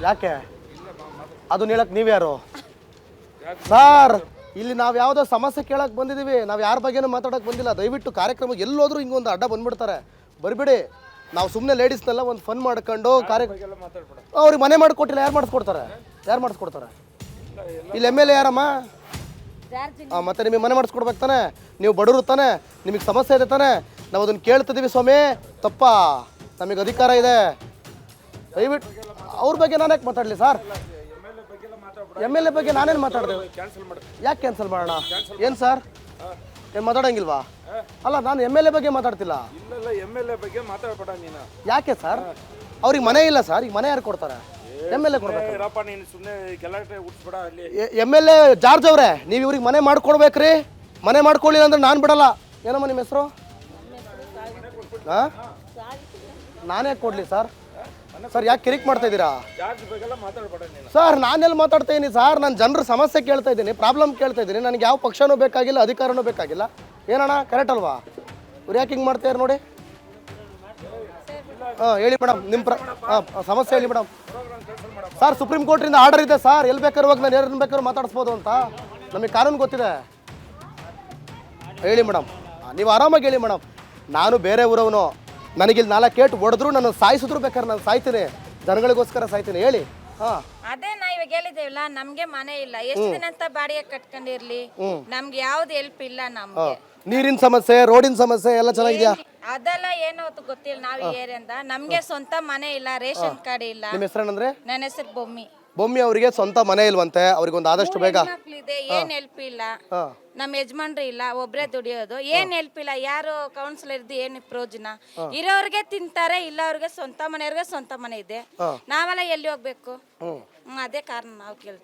ಯಾಕೆ ಅದನ್ನ ಹೇಳಕ್ ನೀವ್ಯಾರು ಸರ್? ಇಲ್ಲಿ ನಾವು ಯಾವುದೋ ಸಮಸ್ಯೆ ಕೇಳಕ್ ಬಂದಿದ್ದೀವಿ, ನಾವು ಯಾರ ಬಗ್ಗೆನೂ ಮಾತಾಡೋಕೆ ಬಂದಿಲ್ಲ. ದಯವಿಟ್ಟು ಕಾರ್ಯಕ್ರಮ ಎಲ್ಲೋದ್ರೂ ಹಿಂಗೊಂದು ಅಡ್ಡ ಬಂದ್ಬಿಡ್ತಾರೆ, ಬರಿಬಿಡಿ. ನಾವು ಸುಮ್ಮನೆ ಲೇಡೀಸ್ನೆಲ್ಲ ಒಂದು ಫನ್ ಮಾಡ್ಕೊಂಡು ಅವ್ರಿಗೆ ಮನೆ ಮಾಡಿಕೊಟ್ಟಿಲ್ಲ, ಯಾರು ಮಾಡಿಸ್ಕೊಡ್ತಾರೆ? ಯಾರು ಮಾಡಿಸ್ಕೊಡ್ತಾರೆ? ಇಲ್ಲಿ ಎಮ್ ಎಲ್ ಎ ಯಾರಮ್ಮ? ಮತ್ತೆ ನಿಮಗೆ ಮನೆ ಮಾಡಿಸ್ಕೊಡ್ಬೇಕು ತಾನೆ? ನೀವು ಬಡವರು ತಾನೆ, ನಿಮಗೆ ಸಮಸ್ಯೆ ಇದೆ ತಾನೆ? ನಾವು ಅದನ್ನು ಕೇಳ್ತಿದ್ದೀವಿ ಸ್ವಾಮಿ, ತಪ್ಪ? ನಮಗೆ ಅಧಿಕಾರ ಇದೆ. ದಯವಿಟ್ಟು ಅವ್ರ ಬಗ್ಗೆ ನಾನು ಯಾಕೆ ಮಾತಾಡಲಿ ಸರ್? ಎಮ್ ಎಲ್ ಎ ಬಗ್ಗೆ ನಾನೇನು ಮಾತಾಡಿದೆ? ಯಾಕೆ ಕ್ಯಾನ್ಸಲ್ ಮಾಡೋಣ? ಏನು ಸರ್, ಏನು ಮಾತಾಡೋಂಗಿಲ್ವಾ? ಅಲ್ಲ, ನಾನು ಎಮ್ ಎಲ್ ಎ ಬಗ್ಗೆ ಮಾತಾಡ್ತಿಲ್ಲ. ಯಾಕೆ ಸರ್? ಅವ್ರಿಗೆ ಮನೆ ಇಲ್ಲ ಸರ್, ಈಗ ಮನೆ ಯಾರು ಕೊಡ್ತಾರೆ? ಎಮ್ ಎಲ್ ಎ ಕೊಡ್ಬೇಕು. ಎಮ್ ಎಲ್ ಎ ಜಾರ್ಜ್ ಅವರೇ, ನೀವು ಇವ್ರಿಗೆ ಮನೆ ಮಾಡ್ಕೊಡ್ಬೇಕ್ರಿ. ಮನೆ ಮಾಡ್ಕೊಳ್ಳಿಲ್ಲ ಅಂದ್ರೆ ನಾನು ಬಿಡಲ್ಲ. ಏನಮ್ಮ ನಿಮ್ಮ ಹೆಸರು? ಹಾಂ, ನಾನೇ ಕೊಡಲಿ ಸರ್? ಸರ್ ಯಾಕೆ ಕಿರಿಕ್ ಮಾಡ್ತಾ ಇದ್ದೀರಾ ಸರ್? ನಾನೆಲ್ಲಿ ಮಾತಾಡ್ತಾ ಇದ್ದೀನಿ ಸರ್? ನಾನು ಜನರ ಸಮಸ್ಯೆ ಕೇಳ್ತಾ ಇದ್ದೀನಿ, ಪ್ರಾಬ್ಲಮ್ ಕೇಳ್ತಾ ಇದ್ದೀನಿ. ನನಗೆ ಯಾವ ಪಕ್ಷನೂ ಬೇಕಾಗಿಲ್ಲ, ಅಧಿಕಾರನೂ ಬೇಕಾಗಿಲ್ಲ. ಏನಣ್ಣ, ಕರೆಕ್ಟ್ ಅಲ್ವಾ? ಇವ್ರು ಯಾಕೆ ಹಿಂಗೆ ಮಾಡ್ತಾಯಿದ್ರು ನೋಡಿ? ಹಾಂ ಹೇಳಿ ಮೇಡಮ್, ನಿಮ್ಮ ಸಮಸ್ಯೆ ಹೇಳಿ ಮೇಡಮ್. ಸರ್, ಸುಪ್ರೀಂ ಕೋರ್ಟಿಂದ ಆರ್ಡರ್ ಇದೆ ಸರ್, ಎಲ್ಲಿ ಬೇಕಾದ್ರೂ ಹೋಗಿ ನಾನು ಯಾರನ್ನ ಬೇಕಾದ್ರೂ ಮಾತಾಡಿಸ್ಬೋದು ಅಂತ. ನಮಗೆ ಕಾನೂನು ಗೊತ್ತಿದೆ. ಹೇಳಿ ಮೇಡಮ್, ನೀವು ಆರಾಮಾಗಿ ಹೇಳಿ ಮೇಡಮ್. ನಾನು ಬೇರೆ ಊರವನು, ನನಗಿಲ್ಲಿ 4 ಏಟು ಹೊಡೆದ್ರು, ನನ್ನ ಸಾಯಿಸಿದ್ರು ಬೇಕಾದ್ರೆ ನಾನು ಸಾಯ್ತೀನಿ, ಜನಗಳಿಗೋಸ್ಕರ ಸಾಯ್ತೀನಿ. ಹೇಳಿ. ಹಾಂ, ಅದೇ ನಾ ಇವಾಗ ಹೇಳಿದೇವಲ್ಲ, ನಮ್ಗೆ ಮನೆ ಇಲ್ಲ, ಎಷ್ಟು ದಿನ ಅಂತ ಬಾಡಿಗೆ ಕಟ್ಕೊಂಡಿರ್ಲಿ, ನಮ್ಗೆ ಯಾವ್ದು ಹೆಲ್ಪ್ ಇಲ್ಲ. ನಮ್ಗೆ ನೀರಿನ ಸಮಸ್ಯೆ, ರೋಡಿನ ಸಮಸ್ಯೆ ಎಲ್ಲ ಚೆನ್ನಾಗಿದೆಯಾ? ಅದೆಲ್ಲ ಏನೋ ಗೊತ್ತಿಲ್ಲ. ನಾವು ಏರಿಂದ ನಮ್ಗೆ ಸ್ವಂತ ಮನೆ ಇಲ್ಲ, ರೇಷನ್ ಕಾರ್ಡ್ ಇಲ್ಲ. ನಿಮ್ಮ ಹೆಸರೇನಂದ್ರೆ? ನನ್ನ ಹೆಸರು ಬೊಮ್ಮಿ. ಬೊಮ್ಮಿ ಅವರಿಗೆ ಸ್ವಂತ ಮನೆ ಇಲ್ವಂತೆ, ಅವ್ರಿಗೆ ಒಂದು ಆದಷ್ಟು ಬೇಗ. ಇದೆ, ಏನ್ ಹೆಲ್ಪ್ ಇಲ್ಲ. ನಮ್ಮ ಯಜಮಾನ್ರು ಇಲ್ಲ, ಒಬ್ರೇ ದುಡಿಯೋದು, ಏನ್ ಹೆಲ್ಪ್ ಇಲ್ಲ. ಯಾರು ಕೌನ್ಸಿಲರ್ ಇದ್ದು ಏನ್ ಪ್ರಯೋಜನ? ಇರೋರ್ಗೆ ತಿಂತಾರೆ, ಇಲ್ಲ ಅವ್ರಿಗೆ ಸ್ವಂತ ಮನೆಯವ್ರಿಗೆ ಸ್ವಂತ ಮನೆ ಇದೆ. ನಾವೆಲ್ಲ ಎಲ್ಲಿ ಹೋಗ್ಬೇಕು? ಅದೇ ಕಾರಣ ನಾವು ಕೇಳ್ತೀವಿ.